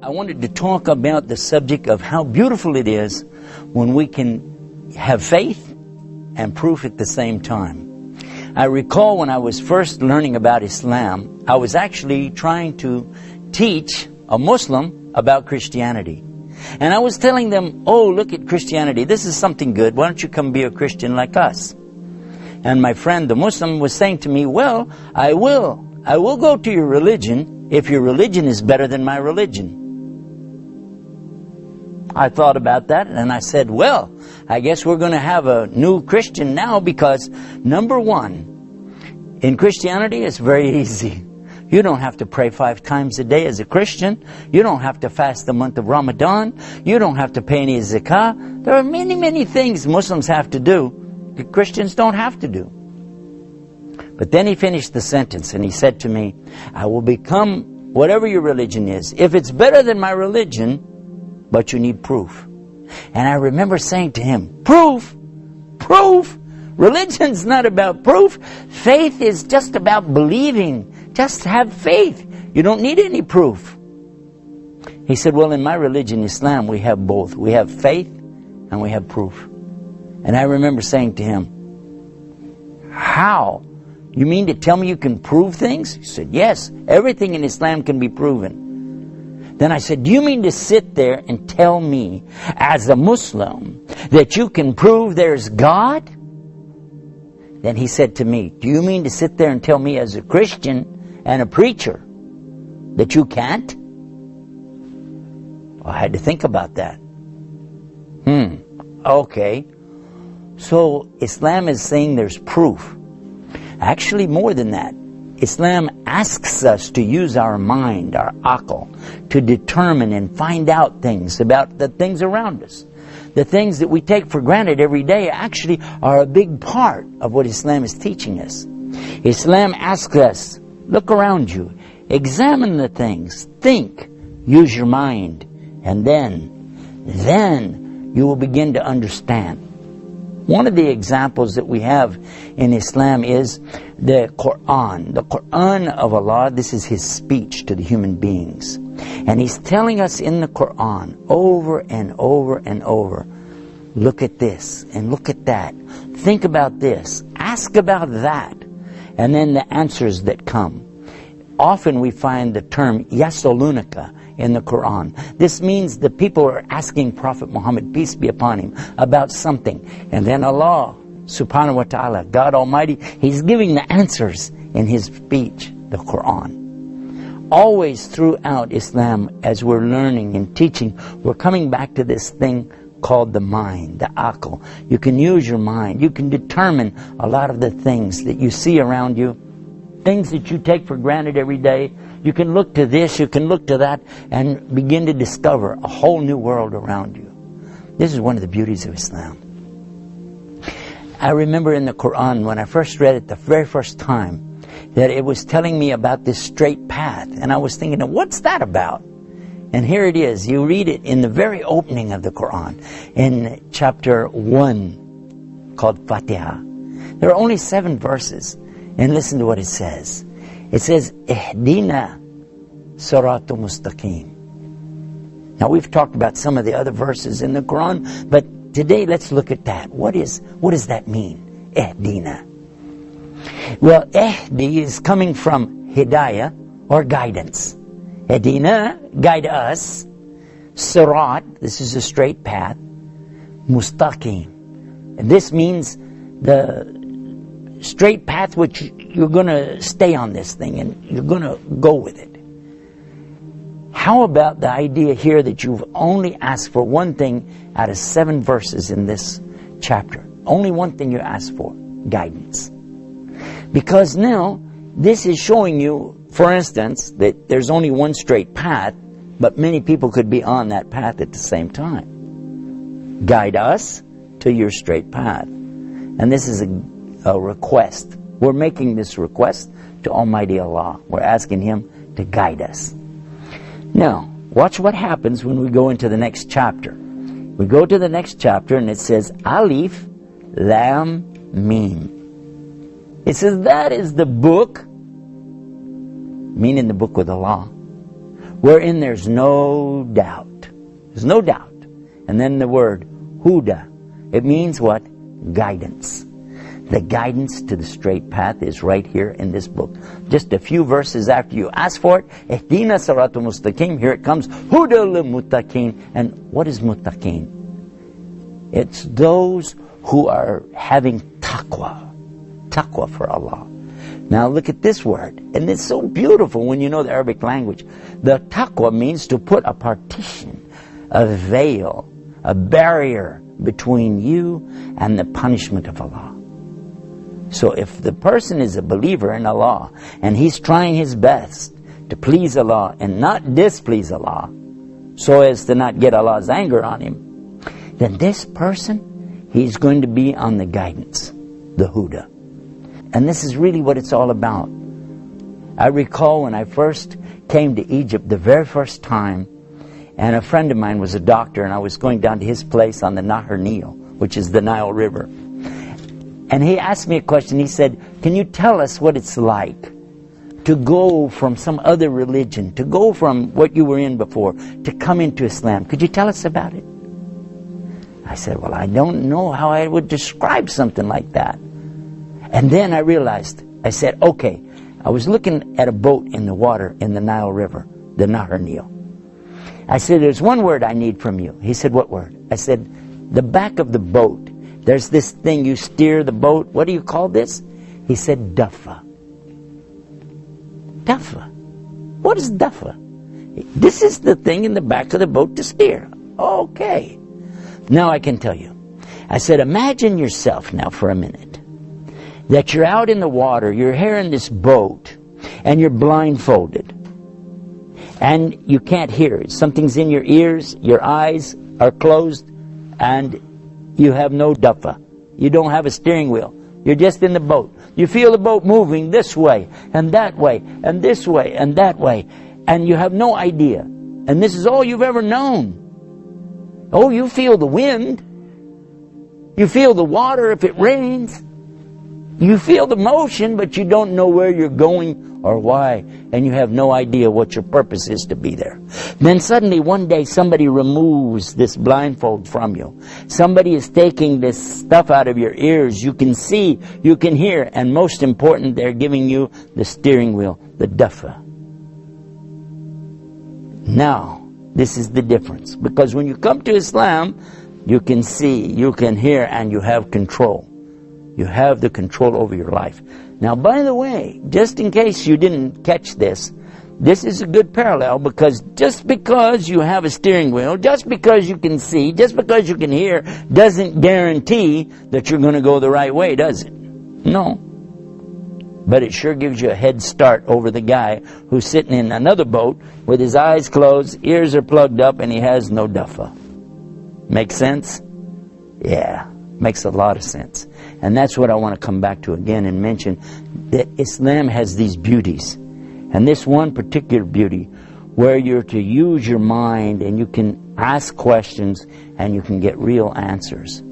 I wanted to talk about the subject of how beautiful it is when we can have faith and proof at the same time. I recall when I was first learning about Islam, I was actually trying to teach a Muslim about Christianity. And I was telling them, oh, look at Christianity. This is something good. Why don't you come be a Christian like us? And my friend, the Muslim, was saying to me, well, I will go to your religion if your religion is better than my religion. I thought about that and I said, well, I guess we're going to have a new Christian now because, number one, in Christianity it's very easy. You don't have to pray 5 times a day as a Christian. You don't have to fast the month of Ramadan. You don't have to pay any zakah. There are many, many things Muslims have to do that Christians don't have to do. But then he finished the sentence and he said to me, I will become whatever your religion is. If it's better than my religion, but you need proof. And I remember saying to him, proof? Proof? Religion's not about proof. Faith is just about believing. Just have faith. You don't need any proof. He said, well, in my religion, Islam, we have both. We have faith and we have proof. And I remember saying to him, how? You mean to tell me you can prove things? He said, yes, everything in Islam can be proven. Then I said, do you mean to sit there and tell me, as a Muslim, that you can prove there's God? Then he said to me, do you mean to sit there and tell me as a Christian and a preacher that you can't? Well, I had to think about that. Okay. So Islam is saying there's proof. Actually, more than that. Islam asks us to use our mind, our aql, to determine and find out things about the things around us. The things that we take for granted every day actually are a big part of what Islam is teaching us. Islam asks us, look around you, examine the things, think, use your mind, and then you will begin to understand. One of the examples that we have in Islam is the Quran. The Quran of Allah, this is His speech to the human beings. And He's telling us in the Quran over and over and over, look at this and look at that. Think about this. Ask about that. And then the answers that come. Often we find the term yasalunaka in the Quran. This means the people are asking Prophet Muhammad, peace be upon him, about something. And then Allah subhanahu wa ta'ala, God Almighty, He's giving the answers in His speech, the Quran. Always throughout Islam, as we're learning and teaching, we're coming back to this thing called the mind, the aql. You can use your mind. You can determine a lot of the things that you see around you, things that you take for granted every day. You can look to this, you can look to that, and begin to discover a whole new world around you. This is one of the beauties of Islam. I remember in the Quran, when I first read it the very first time, that it was telling me about this straight path. And I was thinking, what's that about? And here it is. You read it in the very opening of the Quran, in chapter 1, called Fatiha. There are only 7 verses. And listen to what it says. It says, Ihdina Siratul Mustaqim. Now we've talked about some of the other verses in the Quran, but today let's look at that. What does that mean? Ihdina. Well, Ihdi is coming from Hidayah, or guidance. Ihdina, guide us. Sirat, this is a straight path. Mustaqim. And this means the straight path which you're going to stay on this thing and you're going to go with it. How about the idea here that you've only asked for one thing out of 7 verses in this chapter? Only one thing you ask for, guidance. Because now this is showing you, for instance, that there's only one straight path, but many people could be on that path at the same time. Guide us to your straight path. And this is a request. We're making this request to Almighty Allah. We're asking Him to guide us. Now, watch what happens when we go into the next chapter. We go to the next chapter and it says, Alif Lam Mim. It says that is the book, meaning the book with Allah, wherein there's no doubt. There's no doubt. And then the word huda. It means what? Guidance. The guidance to the straight path is right here in this book. Just a few verses after you ask for it, Ihdina siratul mustaqim, here it comes, Huda lil muttaqin. And what is muttaqin? It's those who are having taqwa. Taqwa for Allah. Now look at this word, and it's so beautiful when you know the Arabic language. The taqwa means to put a partition, a veil, a barrier between you and the punishment of Allah. So if the person is a believer in Allah and he's trying his best to please Allah and not displease Allah so as to not get Allah's anger on him, then this person, he's going to be on the guidance, the huda. And this is really what it's all about. I recall when I first came to Egypt the very first time, and a friend of mine was a doctor, and I was going down to his place on the Nile, which is the Nile River. And he asked me a question. He said, can you tell us what it's like to go from some other religion, to go from what you were in before, to come into Islam? Could you tell us about it? I said, well, I don't know how I would describe something like that. And then I realized, I said, okay, I was looking at a boat in the water in the Nile River, the Nile. I said, there's one word I need from you. He said, what word? I said, the back of the boat. There's this thing, you steer the boat. What do you call this? He said, duffa. Duffa. What is duffa? This is the thing in the back of the boat to steer. Okay. Now I can tell you. I said, imagine yourself now for a minute, that you're out in the water, you're here in this boat, and you're blindfolded. And you can't hear. Something's in your ears, your eyes are closed, and you have no duffa. You don't have a steering wheel. You're just in the boat. You feel the boat moving this way, and that way, and this way, and that way. And you have no idea. And this is all you've ever known. Oh, you feel the wind. You feel the water if it rains. You feel the motion, but you don't know where you're going or why, and you have no idea what your purpose is to be there. Then suddenly one day somebody removes this blindfold from you. Somebody is taking this stuff out of your ears. You can see, you can hear, and most important, they're giving you the steering wheel, the duffa. Now, this is the difference, because when you come to Islam, you can see, you can hear, and you have control. You have the control over your life. Now, by the way, just in case you didn't catch this, this is a good parallel, because just because you have a steering wheel, just because you can see, just because you can hear, doesn't guarantee that you're going to go the right way, does it? No. But it sure gives you a head start over the guy who's sitting in another boat with his eyes closed, ears are plugged up, and he has no duffa. Make sense? Yeah, makes a lot of sense. And that's what I want to come back to again and mention, that Islam has these beauties. And this one particular beauty, where you're to use your mind and you can ask questions and you can get real answers.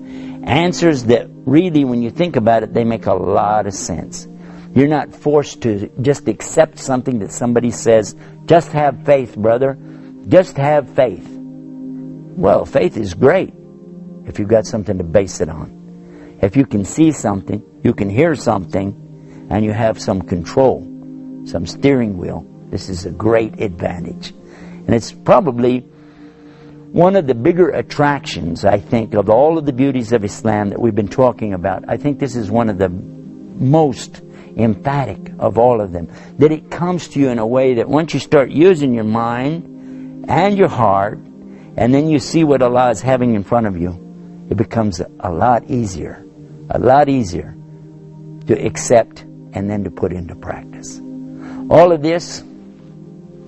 Answers that really, when you think about it, they make a lot of sense. You're not forced to just accept something that somebody says, just have faith, brother. Just have faith. Well, faith is great if you've got something to base it on. If you can see something, you can hear something, and you have some control, some steering wheel, this is a great advantage. And it's probably one of the bigger attractions, I think, of all of the beauties of Islam that we've been talking about. I think this is one of the most emphatic of all of them. That it comes to you in a way that once you start using your mind and your heart, and then you see what Allah is having in front of you, it becomes a lot easier to accept and then to put into practice. All of this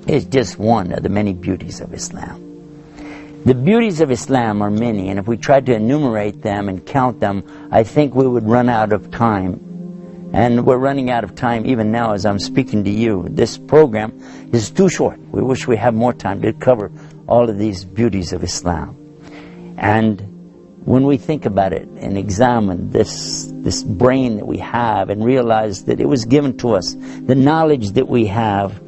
is just one of the many beauties of Islam. The beauties of Islam are many, and if we tried to enumerate them and count them, I think we would run out of time. And we're running out of time even now as I'm speaking to you. This program is too short. We wish we had more time to cover all of these beauties of Islam. And when we think about it and examine this brain that we have and realize that it was given to us, the knowledge that we have,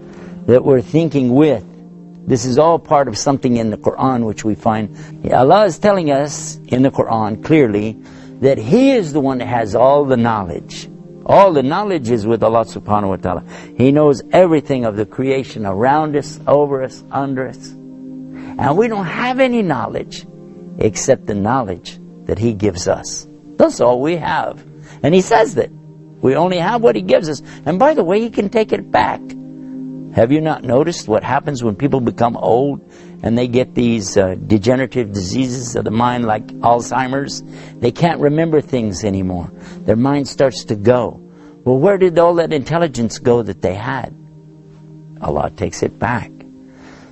that we're thinking with, This is all part of something in the Quran which we find. Allah is telling us in the Quran clearly that He is the one that has all the knowledge. All the knowledge is with Allah subhanahu wa ta'ala. He knows everything of the creation around us, over us, under us. And we don't have any knowledge except the knowledge that He gives us. That's all we have. And He says that we only have what He gives us. And by the way, He can take it back. Have you not noticed what happens when people become old and they get these degenerative diseases of the mind like Alzheimer's? They can't remember things anymore. Their mind starts to go. Well, where did all that intelligence go that they had? Allah takes it back.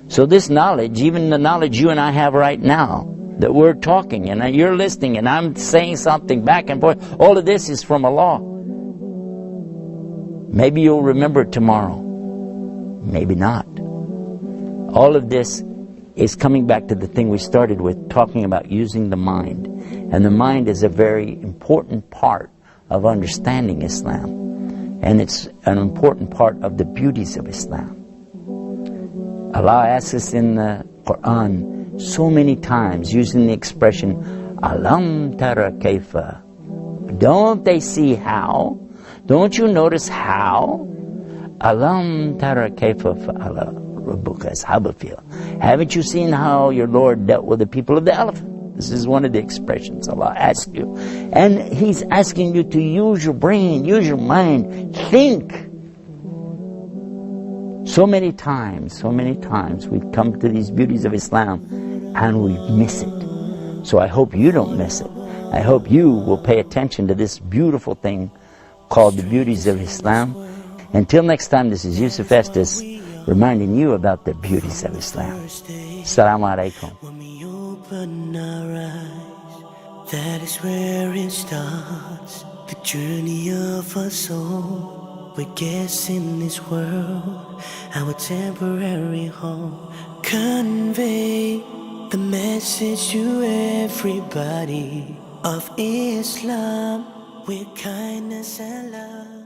So this knowledge, even the knowledge you and I have right now, that we're talking and you're listening and I'm saying something back and forth, all of this is from Allah. Maybe you'll remember it tomorrow. Maybe not. All of this is coming back to the thing we started with, talking about using the mind. And the mind is a very important part of understanding Islam. And it's an important part of the beauties of Islam. Allah asks us in the Quran so many times using the expression, Alam tara kaifa. Don't they see how? Don't you notice how? Alam tara kaifa fa'ala rabbuka ashabal fil. Haven't you seen how your Lord dealt with the people of the elephant? This is one of the expressions Allah asks you. And He's asking you to use your brain, use your mind, think. So many times we come to these beauties of Islam and we miss it. So I hope you don't miss it. I hope you will pay attention to this beautiful thing called the beauties of Islam. Until next time, this is Yusuf Estes reminding you about the beauties of Islam. Assalamu alaikum. When we open our eyes, that is where it starts. The journey of our soul. We're guessing this world, our temporary home. Convey the message to everybody of Islam with kindness and love.